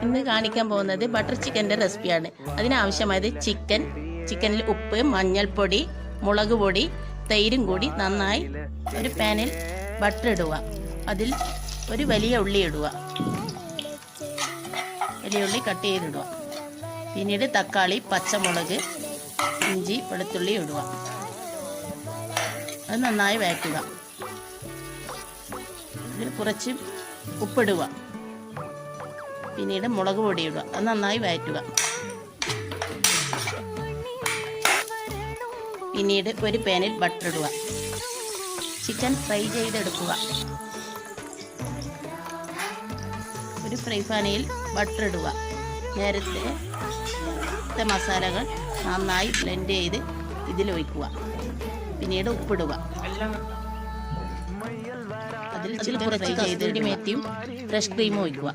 ഇന്ന് കാണിക്കാൻ പോകുന്നത് ബട്ടർ ചിക്കൻ്റെ റെസിപ്പിയാണ്. അതിനാവശ്യമായത് ചിക്കനിൽ ഉപ്പ്, മഞ്ഞൾപ്പൊടി, മുളക് പൊടി, തൈരും കൂടി നന്നായി ഒരു പാനിൽ ബട്ടർ ഇടുക. അതിൽ ഒരു വലിയ ഉള്ളി ഇടുക, വലിയ ഉള്ളി കട്ട് ചെയ്തിടുക. പിന്നീട് തക്കാളി, പച്ചമുളക്, ഇഞ്ചി, വെളുത്തുള്ളി ഇടുക. അത് നന്നായി വഴറ്റുക. ഇതിൽ കുറച്ച് ഉപ്പിടുക. പിന്നീട് മുളക് പൊടി ഇടുക. അത് നന്നായി വഴറ്റുക. പിന്നീട് ഒരു പാനിൽ ബട്ടർ ഇടുക. ചിക്കൻ ഫ്രൈ ചെയ്തെടുക്കുക. ഒരു ഫ്രൈ പാനിൽ ബട്ടർ ഇടുക. നേരത്തെ മസാലകൾ നന്നായി ബ്ലെൻഡ് ചെയ്ത് ഇതിലൊഴിക്കുക. പിന്നീട് ഉപ്പിടുക. അതിൽ കുറച്ച് കസ്തൂരി മേത്തിയും ഫ്രഷ് ക്രീമും ഒഴിക്കുക.